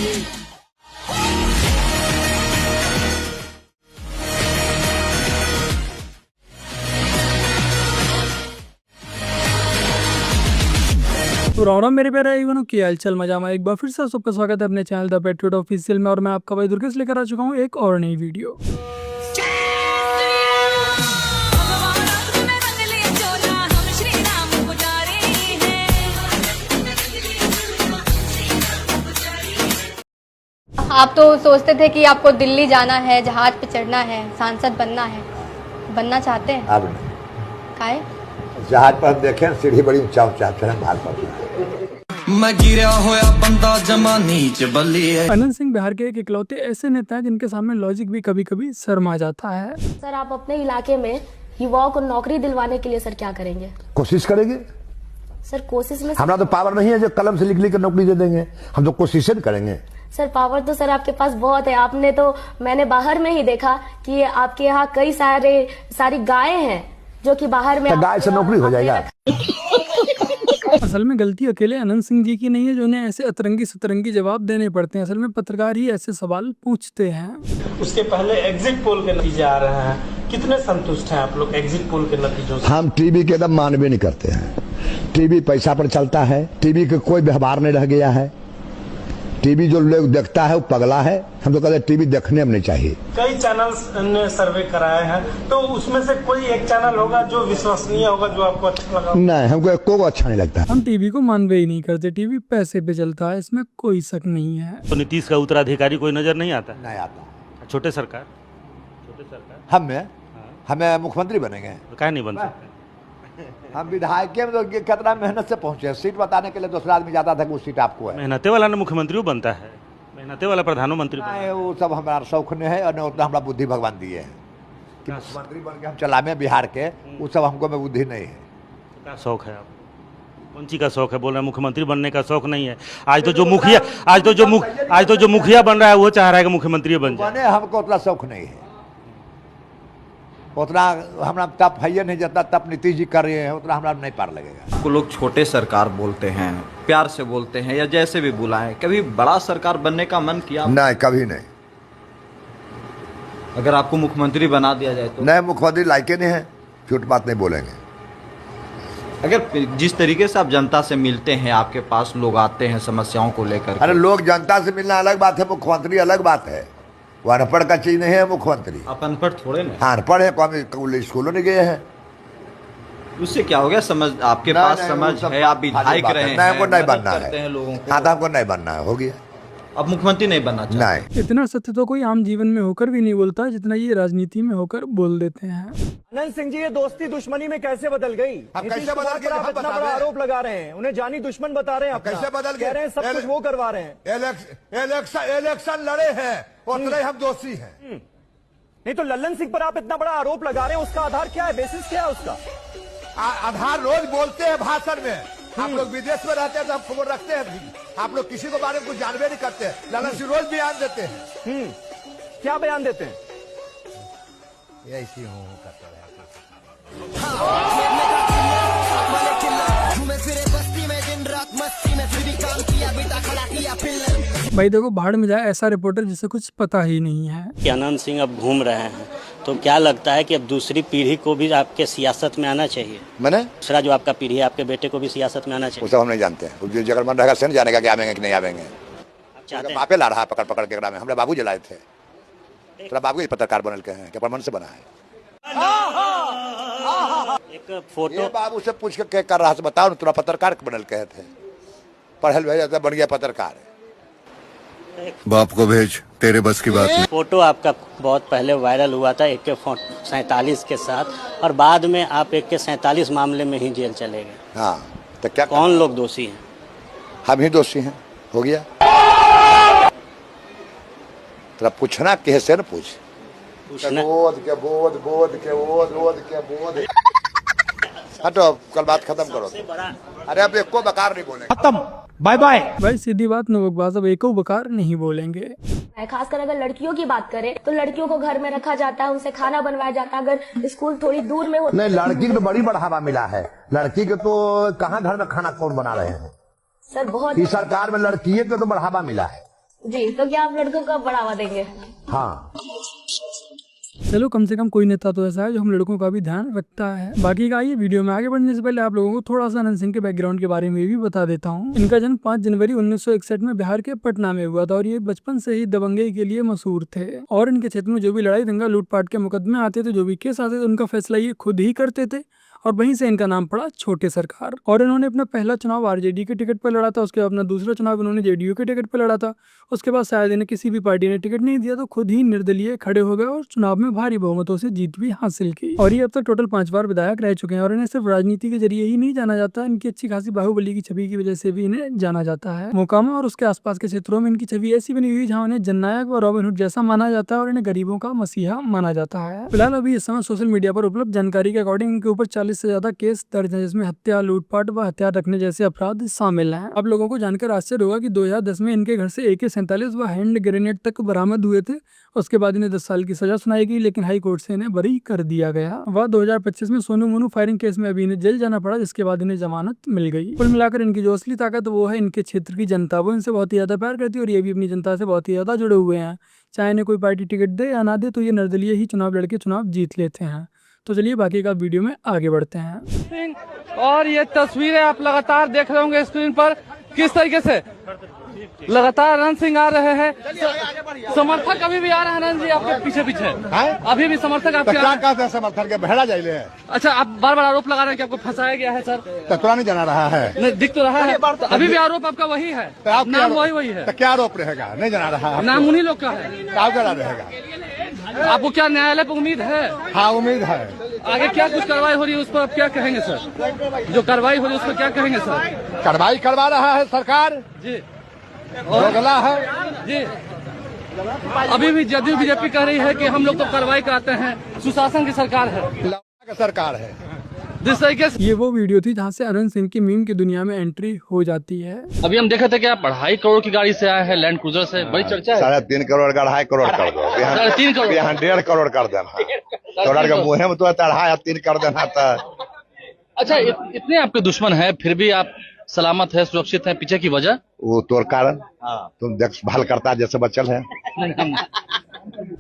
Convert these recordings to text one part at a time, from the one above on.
तो राम राम मेरे प्यारे इवन की हालचाल मजा में एक बार फिर से सबका स्वागत है अपने चैनल द पेट्रियट ऑफिशियल में। और मैं आपका भाई दुर्गेश लेकर आ चुका हूँ एक और नई वीडियो। आप तो सोचते थे कि आपको दिल्ली जाना है, जहाज पे चढ़ना है, सांसद बनना है, बनना चाहते हैं? अब नहीं। काहे? जहाज पर हम देखे सीढ़ी बड़ी ऊंचा ऊंचा फिर हम भाग पाते। मैं गिरा होया बंदा जमा नीच बल्ली है। अनंत सिंह बिहार के एक इकलौते ऐसे नेता हैं जिनके सामने लॉजिक भी कभी कभी शर्मा जाता है। सर, आप अपने इलाके में युवाओं को नौकरी दिलवाने के लिए सर क्या करेंगे? कोशिश करेंगे सर। कोशिश में हमारा तो पावर नहीं है जो कलम से लिख कर नौकरी दे देंगे। हम तो कोशिश करेंगे। सर, पावर तो सर आपके पास बहुत है। आपने तो मैंने बाहर में ही देखा कि आपके यहाँ कई सारी गायें हैं जो कि बाहर में गाय से नौकरी हो जाएगा। असल में गलती अकेले अनंत सिंह जी की नहीं है जो उन्हें ऐसे अतरंगी सतरंगी जवाब देने पड़ते हैं। असल में पत्रकार ही ऐसे सवाल पूछते हैं। उसके पहले एग्जिट पोल के नतीजे आ रहे हैं, कितने संतुष्ट हैं आप लोग एग्जिट पोल के नतीजों से? हम टीवी के एकदम मानवे नहीं करते हैं। टीवी पैसा पर चलता है। टीवी का कोई व्यवहार नहीं रह गया है। टीवी जो लोग देखता है वो पगला है। हम तो कहते हैं टीवी देखने में नहीं चाहिए। कई चैनल्स ने सर्वे कराए हैं, तो उसमें से कोई एक चैनल होगा जो विश्वसनीय होगा, जो आपको अच्छा लगा? नहीं, हमको एको को अच्छा नहीं लगता। हम टीवी को मानवे ही नहीं करते। टीवी पैसे पे चलता है, इसमें कोई शक नहीं है। तो नीतीश का उत्तराधिकारी कोई नजर नहीं आता? नहीं आता। छोटे सरकार हमें मुख्यमंत्री बनेंगे तो क्या नहीं बन सकते? हम विधायक में तो कितना मेहनत से पहुंचे। सीट बताने के लिए दूसरा आदमी जाता था कि वो सीट आपको है। मेहनते वाला ने मुख्यमंत्री बनता है, मेहनते वाला प्रधानमंत्री बनता है। वो सब हमारा शौक नहीं है और न उतना हमारा बुद्धि भगवान दिए है कि मुख्यमंत्री बन के हम चलावे बिहार के। वो सब हमको में बुद्धि नहीं है। क्या शौक है आपको? कौन सी का शौक है? बोल रहे हैं मुख्यमंत्री बनने का शौक नहीं है। आज तो जो मुखिया बन रहा है वो चाह रहा है कि मुख्यमंत्री बन जाए। हमको उतना शौक नहीं है। उतना हमारा तप है नहीं, जितना तप नीतीश जी कर रहे हैं उतना हमारा नहीं पार लगेगा। आपको लोग छोटे सरकार बोलते हैं, प्यार से बोलते हैं या जैसे भी बुलाएं, कभी बड़ा सरकार बनने का मन किया? नहीं, कभी नहीं। अगर आपको मुख्यमंत्री बना दिया जाए तो? नहीं, मुख्यमंत्री लायके नहीं है। झूठ बात नहीं बोलेंगे। अगर जिस तरीके से आप जनता से मिलते हैं, आपके पास लोग आते हैं समस्याओं को लेकर। अरे लोग जनता से मिलना अलग बात है, मुख्यमंत्री अलग बात है। वो अनपढ़ का चीज नहीं है मुख्यमंत्री। आप अनपढ़ थोड़े ना? हाँ, अनपढ़ है, स्कूलों में गए हैं। उससे क्या हो गया? समझ आपके पास समझ है, आप विधायक रहे हैं, हमको नहीं बनना है। लोगों को हाँ, तो हमको नहीं बनना है, हो गया। अब मुख्यमंत्री नहीं बनना चाहिए। नहीं। इतना सत्य तो कोई आम जीवन में होकर भी नहीं बोलता जितना ये राजनीति में होकर बोल देते हैं। अनंत सिंह जी, ये दोस्ती दुश्मनी में कैसे बदल गई? कैसे बदल गई? आप इतना बड़ा आरोप लगा रहे हैं, उन्हें जानी दुश्मन बता रहे हैं। कैसे बदल गए? कह रहे हैं सब कुछ वो करवा रहे हैं। इलेक्शन लड़े हैं, उतने हम दोषी हैं। नहीं तो लल्लन सिंह पर आप इतना बड़ा आरोप लगा रहे हैं, उसका आधार क्या है, बेसिस क्या है उसका? आधार रोज बोलते हैं भाषण में। आप लोग विदेश में रहते हैं तो हम खबर रखते हैं। आप लोग किसी को बारे में कुछ जानवे नहीं करते। ललन सिंह रोज बयान देते हैं। क्या बयान देते हैं? ऐसी हूँ करते हैं। भाई देखो, भाड़ में जाए ऐसा रिपोर्टर जिसे कुछ पता ही नहीं है कि अनंत सिंह अब घूम रहे हैं, तो क्या लगता है कि अब दूसरी पीढ़ी को भी आपके सियासत में आना चाहिए? मैंने दूसरा जो आपका पीढ़ी है, आपके बेटे को भी सियासत में आना चाहिए? वो सब हम नहीं जानते हैं। जो जगह मन रहेगा सेन जानेगा कि आवेंगे कि नहीं आवेंगे। बापे ला रहा पकड़ पकड़ के ग्राम में। हमारे बाबू जलाए थे। तेरा बाबू पत्रकार बनल के हैं, क्या मन से बना है? एक फोटो बाबू से पूछ के कर रहा, बताओ ना, तुरा पत्रकार बनल के थे। पढ़ल भेजा बन गया पत्रकार। बाप को भेज, तेरे बस की बात नहीं। फोटो आपका बहुत पहले वायरल हुआ था AK-47 के साथ, और बाद में आप AK-47 मामले में ही जेल चले गए। हाँ, तो क्या कौन लोग दोषी हैं? हम ही दोषी हैं। हो गया। तेरा पूछना कैसे न पूछ। हटो, कल बात खत्म करो। अरे अब एको बकार नहीं बोलेंगे। खत्म, बाय बाय। भाई सीधी बात, नवकबाज अब एको बकार नहीं बोलेंगे। खासकर अगर लड़कियों की बात करें तो लड़कियों को घर में रखा जाता है, उनसे खाना बनवाया जाता है। अगर स्कूल थोड़ी दूर में हो नहीं, लड़की को तो बड़ी बढ़ावा मिला है। लड़की के तो कहाँ घर में खाना कौन बना रहे हैं? सर बहुत इस सरकार में लड़की को तो बढ़ावा मिला है। जी, तो क्या आप लड़कों को बढ़ावा देंगे? हाँ, चलो कम से कम कोई नेता तो ऐसा है जो हम लड़कों का भी ध्यान रखता है। बाकी का आइए वीडियो में आगे बढ़ने से पहले आप लोगों को थोड़ा सा अनंत सिंह के बैकग्राउंड के बारे में भी बता देता हूँ। इनका जन्म 5 जनवरी 1961 में बिहार के पटना में हुआ था और ये बचपन से ही दबंगई के लिए मशहूर थे और इनके क्षेत्र में जो भी लड़ाई दंगा लूटपाट के मुकदमे आते थे, जो भी केस आते थे, उनका फैसला ये खुद ही करते थे और वहीं से इनका नाम पड़ा छोटे सरकार। और इन्होंने अपना पहला चुनाव आरजेडी के टिकट पर लड़ा था, उसके बाद अपना दूसरा चुनाव इन्होंने जेडीयू के टिकट पर लड़ा था, उसके बाद शायद इन्हें किसी भी पार्टी ने टिकट नहीं दिया तो खुद ही निर्दलीय खड़े हो गए और चुनाव में भारी बहुमतों से जीत भी हासिल की। और ये अब तक टोटल 5 बार विधायक रह चुके हैं और इन्हें सिर्फ राजनीति के जरिए ही नहीं जाना जाता, इनकी अच्छी खासी बाहुबली की छवि की वजह से भी इन्हें जाना जाता है। मोकामा और उसके आसपास के क्षेत्रों में इनकी छवि ऐसी बनी हुई जहाँ उन्हें जननायक व रॉबिन हुड जैसा माना जाता है और इन्हें गरीबों का मसीहा माना जाता है। फिलहाल अभी इस समय सोशल मीडिया पर उपलब्ध जानकारी के अकॉर्डिंग इनके ऊपर 40 से ज्यादा केस दर्ज है, जिसमें हत्या, लूटपाट व हथियार रखने जैसे अपराध शामिल हैं। आप लोगों को जानकर आश्चर्य होगा कि 2010 में इनके घर से AK-47 व हैंड ग्रेनेड तक बरामद हुए थे। उसके बाद इन्हें 10 साल की सजा सुनाई गई, लेकिन हाई कोर्ट से इन्हें बरी कर दिया गया। वह 2025 में सोनू मोनू फायरिंग केस में अभी इन्हें जेल जाना पड़ा, जिसके बाद इन्हें जमानत मिल गई। कुल मिलाकर इनकी जो असली ताकत वो है इनके क्षेत्र की जनता। वो इनसे बहुत ही ज्यादा प्यार करती है और ये भी अपनी जनता से बहुत ही ज्यादा जुड़े हुए हैं। चाहे इन्हें कोई पार्टी टिकट दे या ना दे, तो ये निर्दलीय ही चुनाव लड़के चुनाव जीत लेते हैं। तो चलिए बाकी का वीडियो में आगे बढ़ते हैं। और ये तस्वीरें आप लगातार देख रहे होंगे स्क्रीन पर, किस तरीके से लगातार अनंत सिंह आ रहे हैं। समर्थक अभी भी आ रहे हैं अनंत जी आपके पीछे पीछे, अभी भी समर्थक आपके क्या समर्थन के भेड़ा जाइले है। अच्छा, आप बार बार आरोप लगा रहे हैं कि आपको फंसाया गया है सर। तत्वा नहीं जाना रहा है, नहीं दिख तो रहा है, तो अभी भी आरोप आपका वही है, नाम वही है। तो क्या आरोप रहेगा? नहीं जाना रहा है, नाम उन्हीं लोग का है, क्या रहेगा? आपको क्या न्यायालय पर उम्मीद है? हाँ, उम्मीद है। आगे क्या कुछ कार्रवाई हो रही है उस पर आप क्या कहेंगे सर? जो कार्रवाई हो रही है उस पर क्या कहेंगे सर? कार्रवाई करवा रहा है सरकार जी, अगला है जी। अभी भी जदयू बीजेपी कह रही है कि हम लोग तो कार्रवाई कराते हैं, सुशासन की सरकार है, सरकार है। जिस तरीके से ये वो वीडियो थी जहाँ से अनंत सिंह की मीम की दुनिया में एंट्री हो जाती है। अभी हम देखे थे कि आप 2.5 करोड़ की गाड़ी से आए हैं, लैंड क्रूजर से, बड़ी चर्चा है। 3.5 करोड़ का 2.5 करोड़ कर दो, 3.5 करोड़, यहाँ 1.5 करोड़ कर देना। करोड़ के मुँह में तो 2.5-3 कर देना था। अच्छा, इतने आपके दुश्मन है फिर भी आप सलामत है, सुरक्षित है, पीछे की वजह? वो तोर कारण तुम देखभाल करता जैसे बचल है।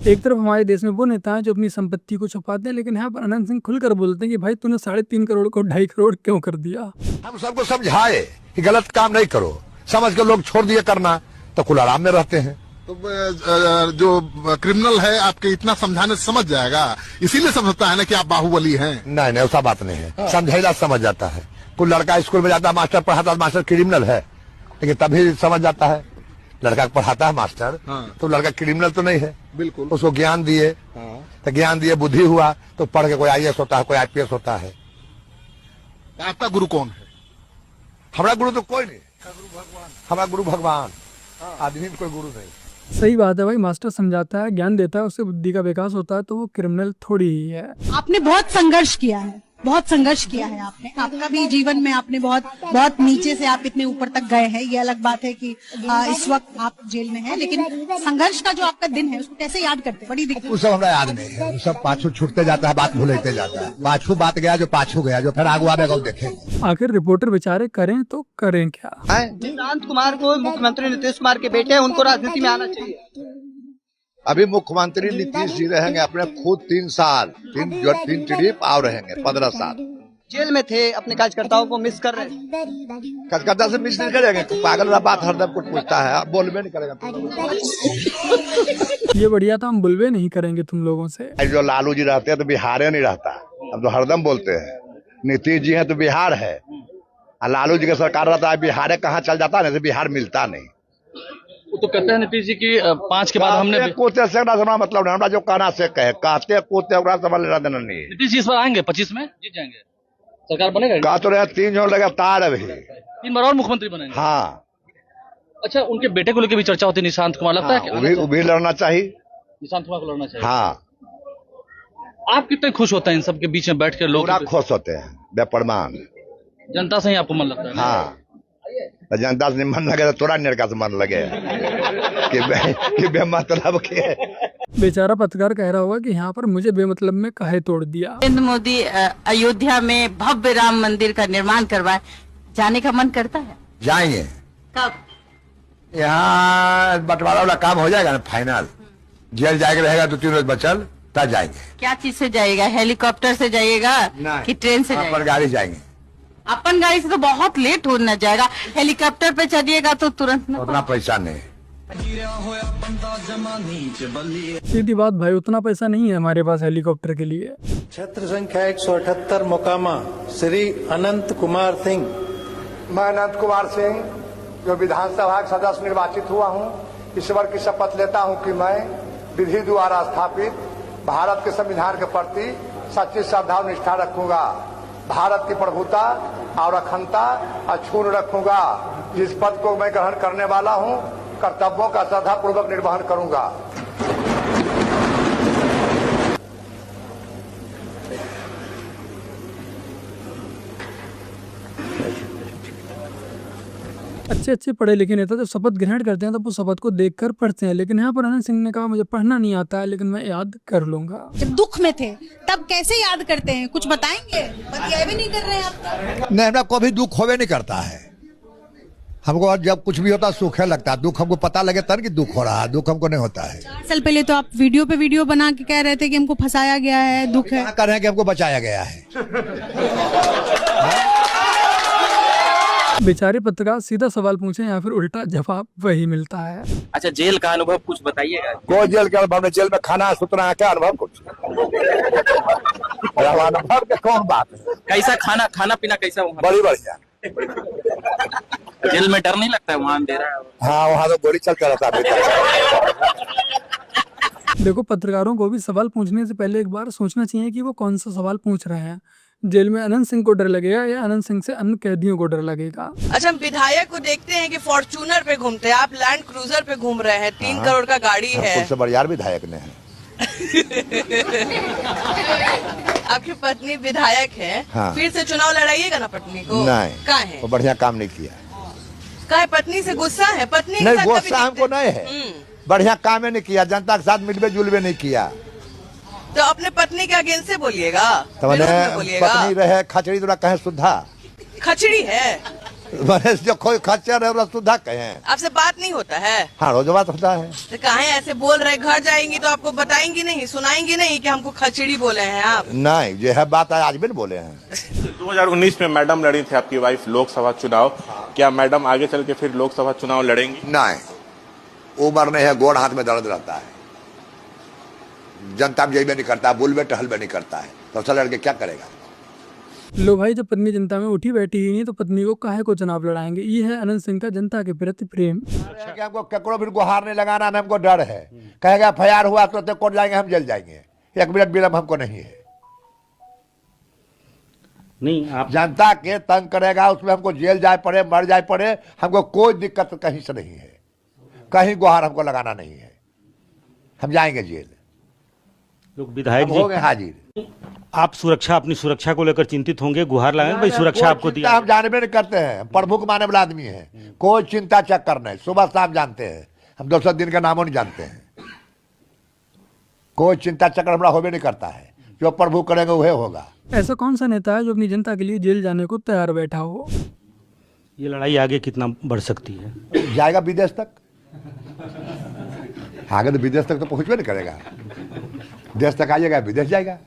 एक तरफ हमारे देश में वो नेता है जो अपनी संपत्ति को छुपाते हैं, लेकिन यहाँ पर अनंत सिंह खुलकर बोलते हैं कि भाई तूने 3.5 करोड़ को 2.5 करोड़ क्यों कर दिया। हम सबको समझाए कि गलत काम नहीं करो, समझ के लोग छोड़ दिए करना, तो कुल आराम में रहते हैं। तो जो क्रिमिनल है आपके इतना समझाने से समझ जाएगा, इसीलिए समझता है ना कि आप बाहुबली हैं। नहीं, ऐसा बात नहीं है, समझेगा समझ जाता है। कोई लड़का स्कूल में जाता है, मास्टर पढ़ाता है, मास्टर क्रिमिनल है, लेकिन तभी समझ जाता है। लड़का पढ़ाता है मास्टर, तो लड़का क्रिमिनल तो नहीं है, बिल्कुल। उसको ज्ञान दिए, तो ज्ञान दिए, बुद्धि हुआ, तो पढ़ के कोई IAS होता है, कोई IPS होता है। आपका गुरु कौन है? हमारा गुरु तो कोई नहीं, हमारा गुरु भगवान, आदमी कोई गुरु नहीं। सही बात है भाई, मास्टर समझाता है, ज्ञान देता है, उससे बुद्धि का विकास होता है, तो वो क्रिमिनल थोड़ी ही है। आपने बहुत संघर्ष किया है, बहुत संघर्ष किया है आपने, आपका भी जीवन में आपने बहुत नीचे से आप इतने ऊपर तक गए हैं। ये अलग बात है कि इस वक्त आप जेल में हैं, लेकिन संघर्ष का जो आपका दिन है उसको कैसे याद करते हैं? बड़ी दिक्कत। वो सब हमारा याद नहीं है, वो सब पाछू छूटते जाता है, बात भूलते जाता है। पाछू बात गया जो पाछू गया, जो फिर आगू आवेगा देखेंगे। आखिर रिपोर्टर बेचारे करें तो करें क्या? निशांत कुमार को मुख्यमंत्री नीतीश कुमार के बेटे, उनको राजनीति में आना चाहिए। अभी मुख्यमंत्री नीतीश जी रहेंगे अपने खुद 3 साल, 3 ट्रिप और रहेंगे 15 साल। जेल में थे, अपने कार्यकर्ताओं को मिस कर रहे हैं। कार्यकर्ता से मिस नहीं करेंगे, पागल वाला बात हरदम कुछ पूछता है, बोलबे नहीं करेगा। ये बढ़िया था, हम बुलवे नहीं करेंगे तुम लोगों से। जो लालू जी रहते हैं तो बिहार नहीं रहता, अब तो हरदम बोलते हैं। नीतीश जी है तो बिहार है, और लालू जी का सरकार रहता है, बिहार कहाँ चल जाता है, बिहार मिलता नहीं। तो कहते हैं नीतीश जी की 5 के बाद हमने कोते से मतलब हमरा जो कहना से कहे, कहते कोते समझ लेना देना नहीं। नीतीश जी इस बार आएंगे, 25 में जीत जाएंगे, सरकार बनेगा? कहा तो रहे 3 जो लगातार अभी 3 बार और मुख्यमंत्री बनेंगे। हाँ। अच्छा, उनके बेटे को लेकर भी चर्चा होती है, निशांत कुमार, लगता है कि वो भी लड़ना चाहिए, निशांत कुमार को लड़ना चाहिए। हाँ। आप कितने खुश होते हैं इन सबके बीच में बैठ कर? लोग खुश होते हैं, बेपरमान। जनता से ही आपको मन लगता है? हाँ, जनता से मन लगे तो थोड़ा निर्का से मन लगे कि बेमतलब के। बेचारा पत्रकार कह रहा होगा कि यहाँ पर मुझे बेमतलब में काहे तोड़ दिया। नरेंद्र मोदी अयोध्या में भव्य राम मंदिर का निर्माण करवाए, जाने का मन करता है? जाएंगे। कब? यहाँ बंटवारा वाला काम हो जाएगा ना फाइनल, जेल जाएगा रहेगा 2-3 रोज बचल, तब जाएंगे। क्या चीज से जाएगा? हेलीकॉप्टर से जाइएगा कि ट्रेन से जाएगा? अपन गाड़ी जाएंगे। अपन गाड़ी से तो बहुत लेट होना जाएगा, हेलीकॉप्टर पे चढ़िएगा तो तुरंत ना। उतना पैसा नहीं। सीधी बात भाई, उतना पैसा नहीं है हमारे पास हेलीकॉप्टर के लिए। क्षेत्र संख्या 178 मोकामा, श्री अनंत कुमार सिंह। मैं अनंत कुमार सिंह जो विधानसभा सदस्य निर्वाचित हुआ हूँ, ईश्वर की शपथ लेता हूँ कि मैं विधि द्वारा स्थापित भारत के संविधान के प्रति सच्ची श्रद्धा और निष्ठा रखूंगा, भारत की प्रभुता और अखंडता अक्षुण्ण रखूंगा। जिस पद को मैं ग्रहण करने वाला हूँ, कर्तव्यों का श्रद्धापूर्वक निर्वहन करूंगा। अच्छे पढ़े लिखे नेता जब शपथ ग्रहण करते हैं तो वो शपथ को देखकर पढ़ते हैं, लेकिन यहाँ पर अनंत सिंह ने कहा मुझे पढ़ना नहीं आता है लेकिन मैं याद कर लूंगा। जब दुख में थे तब कैसे याद करते हैं, कुछ बताएंगे? बतिया भी नहीं कर रहे हैं आप तो। नहीं, हमरा कभी दुख होवे नहीं करता है। हमको जब कुछ भी होता है सुख लगता है, दुख हमको पता लगे तब कि दुख हो रहा है, दुख हमको नहीं होता है। 4 साल पहले तो आप वीडियो पे वीडियो बना के कह रहे थे कि हमको फंसाया गया है, दुख है। कर रहे हैं कि हमको बचाया गया है। बेचारे पत्रकार सीधा सवाल पूछे या फिर उल्टा जवाब वही मिलता है। अच्छा, जेल का अनुभव कुछ बताइएगा। कोई जेल के अनुभव नहीं, जेल में खाना सुतना क्या अनुभव कुछ अनुभव के कौन बात है। कैसा खाना पीना कैसा वहाँ? बड़ी बढ़िया। जेल में डर नहीं लगता है वहाँ अंधेरा? हाँ, वहाँ तो गोली चलता रहता है। देखो, पत्रकारों को भी सवाल पूछने से पहले एक बार सोचना चाहिए कि वो कौन सा सवाल पूछ रहे हैं। जेल में अनंत सिंह को डर लगेगा या अनंत सिंह से अन्य कैदियों को डर लगेगा? अच्छा, हम विधायक को देखते हैं कि फॉर्च्यूनर पे घूमते हैं, आप लैंड क्रूजर पे घूम रहे हैं, 3 करोड़ का गाड़ी है। उससे बढ़िया विधायक ने है। आपकी पत्नी विधायक है, हाँ। फिर से चुनाव लड़ाइएगा ना पत्नी को? नहीं, कहाँ है वो बढ़िया काम नहीं किया। कहाँ? पत्नी से गुस्सा है? पत्नी के नहीं, साथ गुस्सा कभी हमको नहीं है, बढ़िया काम नहीं किया, जनता के साथ मिलवे जुलवे नहीं किया। तो अपने पत्नी के अगेंस्ट से बोलिएगा, तो पत्नी रहे खचड़ी तो कहे सुधा खचड़ी है, जो कोई खच्चर है सुधा कहे। आपसे बात नहीं होता है? हाँ, रोज बात होता है। तो कहे ऐसे बोल रहे, घर जाएंगी तो आपको बताएंगी नहीं, सुनाएंगी नहीं कि हमको खचड़ी बोले हैं आप? नहीं, जो है बात आज भी बोले हैं। 2019 में मैडम लड़ी थी आपकी वाइफ लोकसभा चुनाव, क्या मैडम आगे चल के फिर लोकसभा चुनाव लड़ेंगी? नहीं, उम्र नहीं है, गोड़ हाथ में दर्द रहता है, जनता में जेबे नहीं करता, बुलबे टहलबे नहीं करता है, तो चल लड़के क्या करेगा। लो भाई, जब पत्नी जनता में उठी बैठी ही नहीं तो पत्नी को काहे को चुनाव लड़ाएंगे। ये है अनंत सिंह का जनता के प्रति प्रेम। हमको ककड़ो भी गुहार नहीं लगाना, हमको डर है, कहेगा एफआईआर हुआ तो कोर्ट जाएंगे, हम जेल जाएंगे, 1 मिनट विलम्ब हमको नहीं है। नहीं, आप जनता के तंग करेगा, उसमें हमको जेल जाए पड़े, मर जाए पड़े, हमको कोई दिक्कत कहीं से नहीं है, कहीं गुहार हमको लगाना नहीं है, हम जाएंगे जेल। लोग विधायक हो गए हाजिर। आप सुरक्षा, अपनी सुरक्षा को लेकर चिंतित होंगे, गुहार लगाएंगे भाई सुरक्षा आपको दिया। हम जानबे नहीं करते हैं, प्रमुख माने वाला आदमी है, कोई चिंता चक्कर नहीं, सुबह शाम जानते हैं, हम 200 दिन का नामों नहीं जानते हैं, कोई चिंता चक्कर हमारा होबे नहीं करता है, जो प्रभु करेंगे वही होगा। ऐसा कौन सा नेता है जो अपनी जनता के लिए जेल जाने को तैयार बैठा हो? ये लड़ाई आगे कितना बढ़ सकती है? जाएगा विदेश तक, आगे तो विदेश तक तो पहुंचबे नहीं करेगा, देश तक आइएगा विदेश जाएगा,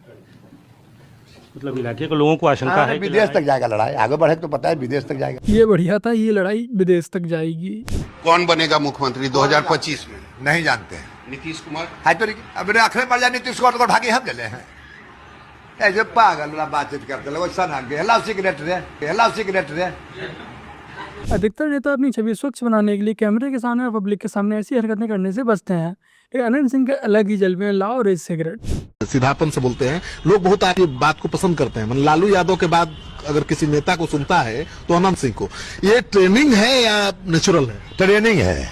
मतलब इलाके के लोगों को आशंका है विदेश तक जाएगा, लड़ाई आगे बढ़े तो पता है विदेश तक जाएगा। ये बढ़िया था, ये लड़ाई विदेश तक जाएगी। कौन बनेगा मुख्यमंत्री 2025 में? नहीं जानते हैं। नीतीश कुमार? है तो अब आखिर पड़ जाए नीतीश कुमार को भागी हम जले हैं, ऐसे पागल बातचीत करते लोग, सिगरेट रे। अधिकतर नेता अपनी छवि स्वच्छ बनाने के लिए कैमरे के सामने और पब्लिक के सामने ऐसी हरकतें करने से बचते हैं। अनंत सिंह का अलग ही जलवे, लाओ रे सिगरेट। सीधापन से बोलते हैं लोग, बहुत आपकी बात को पसंद करते हैं। लालू यादव के बाद अगर किसी नेता को सुनता है तो अनंत सिंह को। ये ट्रेनिंग है या नेचुरल है? ट्रेनिंग है,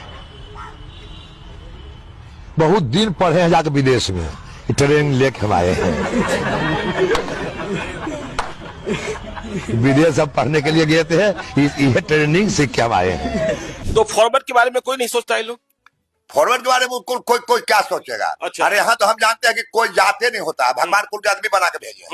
बहुत दिन पढ़े हैं जाकर विदेश में, ट्रेनिंग लेके हम आए हैं। विदेश अब पढ़ने के लिए गए थे, ये ट्रेनिंग सीख के हम आए हैं। तो फॉरवर्ड के बारे में कोई नहीं सोचता है लोग? फॉरवर्ड के बारे में कोई क्या सोचेगा? अच्छा। अरे यहाँ तो हम जानते हैं कि कोई जाते नहीं होता, भगवान कुल आदमी बना के भेजे।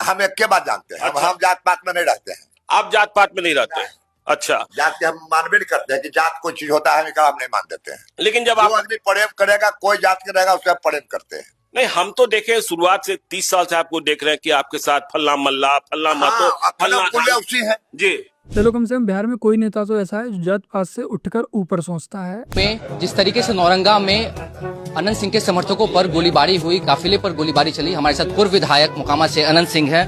हम एक के बात जानते हैं, अच्छा। हम जात पात में नहीं रहते हैं। आप जात पात में नहीं रहते? अच्छा, जात के हम मानवे नहीं करते हैं कि जात कोई चीज होता है हम नहीं मान देते हैं। लेकिन जब जो आप आदमी प्रेम करेगा, कोई जात के रहेगा, उससे आप प्रेम करते हैं। नहीं, हम तो देखे शुरुआत से 30 साल से आपको देख रहे हैं कि आपके साथ फल्ला मल्ला, फल्ला महतो, फल्ला उसी है जी। चलो कम से कम बिहार में कोई नेता तो ऐसा है जो जात पात से उठकर ऊपर सोचता है। में जिस तरीके से नौरंगा में अनंत सिंह के समर्थकों पर गोलीबारी हुई, काफिले पर गोलीबारी चली, हमारे साथ पूर्व विधायक मोकामा से अनंत सिंह है।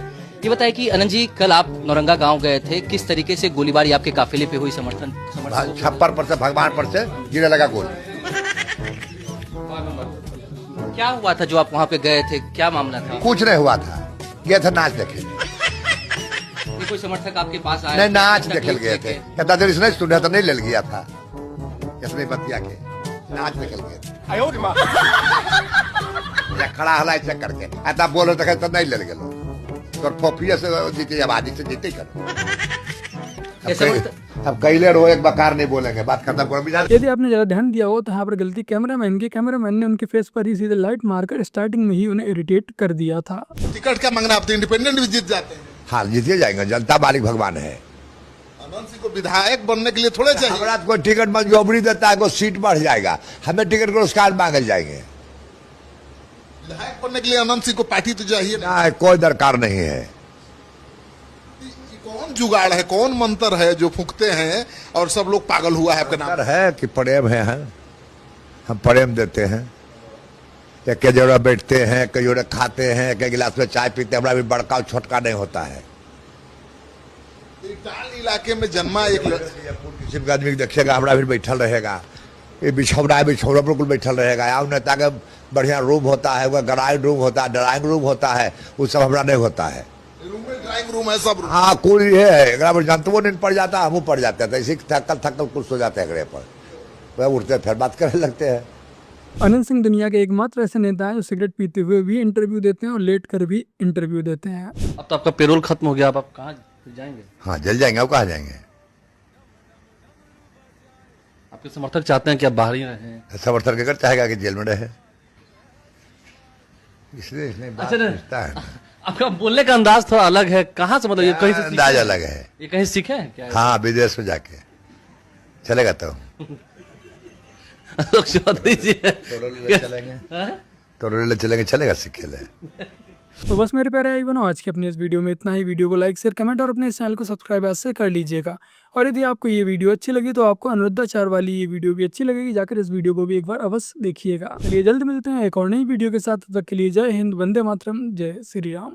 ये बताइए कि अनंत जी, कल आप नौरंगा गांव गए थे, किस तरीके से गोलीबारी आपके काफिले पे हुई? समर्थन छप्पर पर से, भगवान पर से गिरने लगा गोली। क्या हुआ था जो आप वहाँ पे गए थे, क्या मामला था? कुछ नहीं हुआ था, गए थे नाच देखे। कोई समर्थक आपके पास आया? नहीं, नाच देखे गए थे। कहता देर इसने सुना तो नहीं ले गया था, इसमें बतिया के नाच देखे गए थे। खड़ा हलाई चेक करके ऐसा बोलो तो नहीं ले गए, तो फोफिया से जीते, आबादी से जीते कर। अब कैले रो एक बकार नहीं बोलेंगे, बात खत्म करो। यदि आपने ज्यादा ध्यान दिया हो तो यहाँ पर गलती कैमरामैन ने उनके फेस पर ही सीधे लाइट मारकर स्टार्टिंग में ही उन्हें इरिटेट कर दिया था। टिकट क्या मांगना, आप तो इंडिपेंडेंट भी जीत जाते हैं। हाँ, जीते जाएंगे, जनता मालिक भगवान है। अनंत सिंह को विधायक बनने के लिए थोड़े चाहिए। हमारा कोई टिकट मंजूरी देता है, कोई सीट बढ़ जाएगा, हमें टिकट पुरस्कार मांगे जाएंगे। विधायक बनने के लिए अनंत सिंह को पार्टी तो चाहिए ना, कोई दरकार नहीं है। कौन जुगाड़ है, कौन मंत्र है जो फूंकते हैं और सब लोग पागल हुआ है आपके नाम? है कि प्रेम है, हम प्रेम देते हैं। एक जोड़ा बैठते हैं, कई जोड़े खाते हैं, कई गिलास में चाय पीते हैं। हमारा भी बड़का और छोटका नहीं होता है। इलाके में जन्मा एक किसी का आदमी देखेगा, हमारा भी बैठल रहेगा, ये बिछौना है, बिछौना पर कुल बैठल रहेगा। या नेता का बढ़िया रूम होता है, वह ड्राइंग रूम होता है, ड्राइंग रूम होता है, वो सब हमारा नहीं होता है। ड्राइंग रूम है सब। हाँ, कुल ये है, जनतवो नहीं पड़ जाता, हम पड़ जाते हैं, इसी थकल कुछ सो जाते हैं पर, वह उठते फिर बात करने लगते हैं। अनंत सिंह दुनिया के एकमात्र ऐसे नेता हैं जो सिगरेट पीते हुए भी इंटरव्यू देते हैं और लेट कर भी इंटरव्यू देते हैं। अब तो आपका पेरोल खत्म हो गया, अब आप कहाँ जाएंगे? हाँ, जल जाएंगे, अब कहाँ जाएंगे? आपके समर्थक चाहते हैं कि आप बाहर ही रहें। समर्थक अगर चाहेगा कि जेल में रहे, इसलिए बात पूछता है। आपका बोलने का अंदाज थोड़ा अलग है, कहाँ से, मतलब ये कहीं से अंदाज अलग है? ये कहीं सीखे हैं क्या? हाँ, विदेश में जाके चलेगा तो चलेगा सीखे ले। तो बस मेरे प्यारे भाई बनो, आज की अपनी इस वीडियो में इतना ही। वीडियो को लाइक, शेयर, कमेंट और अपने इस चैनल को सब्सक्राइब ऐसे कर लीजिएगा। और यदि आपको ये वीडियो अच्छी लगी तो आपको अनुरुद्धाचार वाली ये वीडियो भी अच्छी लगेगी, जाकर इस वीडियो को भी एक बार अवश्य देखिएगा। चलिए जल्द मिलते हैं एक और नई वीडियो के साथ, तब तक के लिए जय हिंद, वंदे मातरम, जय श्री राम।